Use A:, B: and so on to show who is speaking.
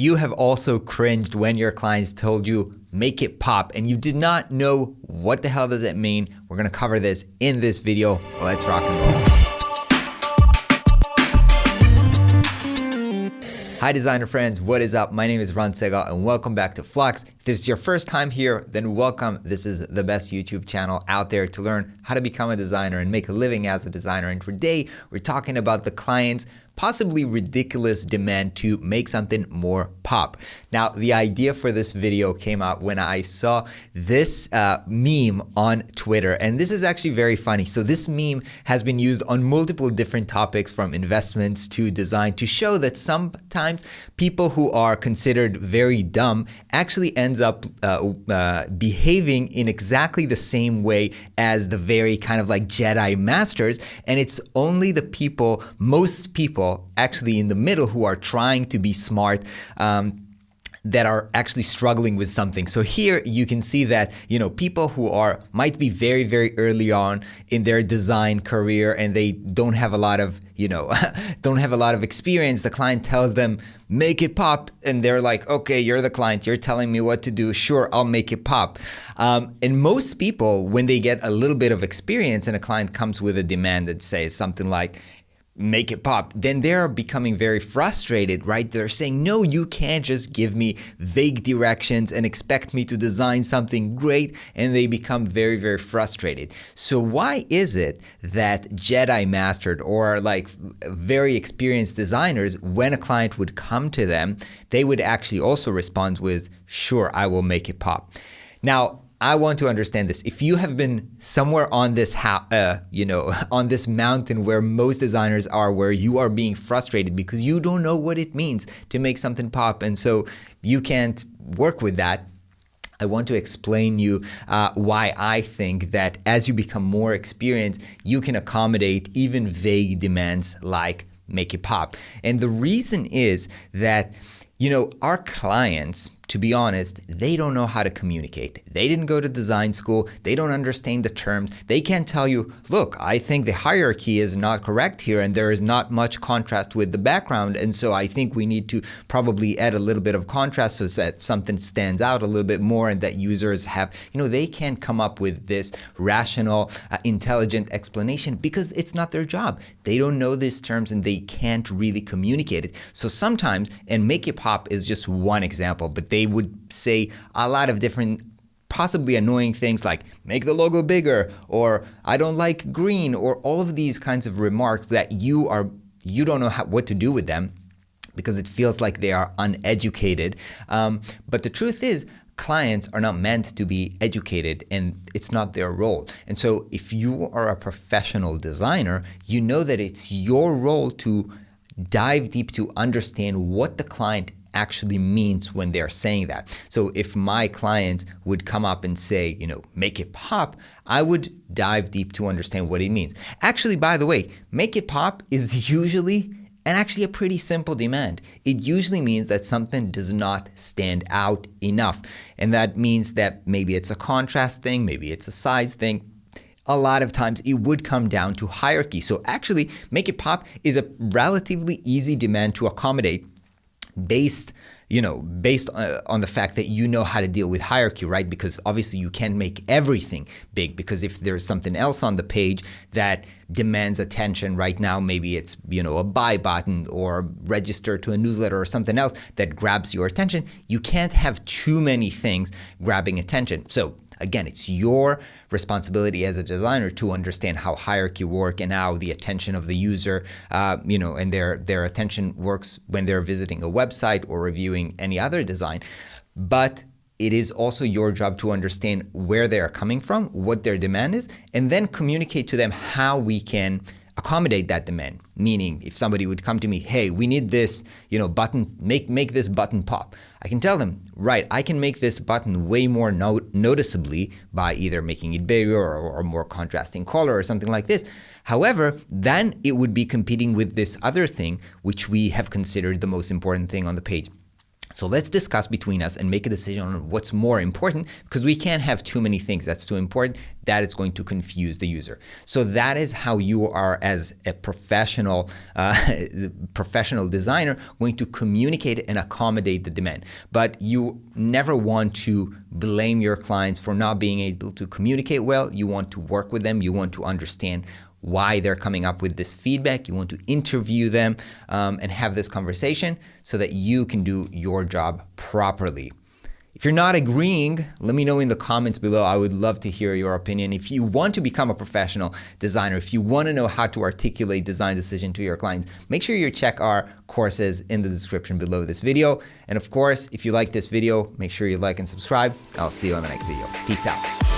A: You have also cringed when your clients told you, make it pop, and you did not know what the hell does it mean. We're gonna cover this in this video. Let's rock and roll. Hi designer friends, what is up? My name is Ron Segal and welcome back to Flux. If this is your first time here, then welcome. This is the best YouTube channel out there to learn how to become a designer and make a living as a designer. And today we're talking about the client's possibly ridiculous demand to make something more pop. Now, the idea for this video came out when I saw this meme on Twitter, and this is actually very funny. So this meme has been used on multiple different topics, from investments to design, to show that sometimes people who are considered very dumb actually ends up behaving in exactly the same way as the very kind of like Jedi masters, and it's only the people, most people actually in the middle, who are trying to be smart, that are actually struggling with something. So here you can see that, you know, people who might be very, very early on in their design career and they don't have a lot of, don't have a lot of experience. The client tells them, make it pop. And they're like, okay, you're the client. You're telling me what to do. Sure, I'll make it pop. And most people, when they get a little bit of experience and a client comes with a demand that says something like, make it pop, then they're becoming very frustrated, right? They're saying, no, you can't just give me vague directions and expect me to design something great. And they become very, very frustrated. So why is it that Jedi mastered or like very experienced designers, when a client would come to them, they would actually also respond with, sure, I will make it pop. Now, I want to understand this. If you have been somewhere on this, on this mountain where most designers are, where you are being frustrated because you don't know what it means to make something pop, and so you can't work with that, I want to explain you why I think that as you become more experienced, you can accommodate even vague demands like make it pop. And the reason is that, our clients, to be honest, they don't know how to communicate. They didn't go to design school. They don't understand the terms. They can't tell you, look, I think the hierarchy is not correct here and there is not much contrast with the background. And so I think we need to probably add a little bit of contrast so that something stands out a little bit more and that users have, they can't come up with this rational, intelligent explanation because it's not their job. They don't know these terms and they can't really communicate it. So sometimes, and Make It Pop is just one example, but they would say a lot of different, possibly annoying things like make the logo bigger, or I don't like green, or all of these kinds of remarks that you don't know what to do with them because it feels like they are uneducated. But the truth is, clients are not meant to be educated and it's not their role. And so if you are a professional designer, you know that it's your role to dive deep to understand what the client actually means when they're saying that. So if my clients would come up and say, make it pop, I would dive deep to understand what it means. Actually, by the way, make it pop is usually and actually a pretty simple demand. It usually means that something does not stand out enough. And that means that maybe it's a contrast thing, maybe it's a size thing. A lot of times it would come down to hierarchy. So actually, make it pop is a relatively easy demand to accommodate based on the fact that you know how to deal with hierarchy, right? Because obviously you can't make everything big, because if there's something else on the page that demands attention right now, maybe it's, a buy button or register to a newsletter or something else that grabs your attention, you can't have too many things grabbing attention. So again, it's your responsibility as a designer to understand how hierarchy work and how the attention of the user, and their attention works when they're visiting a website or reviewing any other design. But it is also your job to understand where they are coming from, what their demand is, and then communicate to them how we can accommodate that demand. Meaning, if somebody would come to me, hey, we need this, button, make this button pop. I can tell them, right, I can make this button way more noticeably by either making it bigger or more contrasting color or something like this. However, then it would be competing with this other thing, which we have considered the most important thing on the page. So let's discuss between us and make a decision on what's more important, because we can't have too many things that's too important. That is going to confuse the user. So that is how you are, as a professional designer, going to communicate and accommodate the demand. But you never want to blame your clients for not being able to communicate well. You want to work with them. You want to understand why they're coming up with this feedback. You want to interview them and have this conversation so that you can do your job properly. If you're not agreeing, let me know in the comments below. I would love to hear your opinion. If you want to become a professional designer, if you want to know how to articulate design decision to your clients, make sure you check our courses in the description below this video. And of course, if you like this video, make sure you like and subscribe. I'll see you on the next video. Peace out.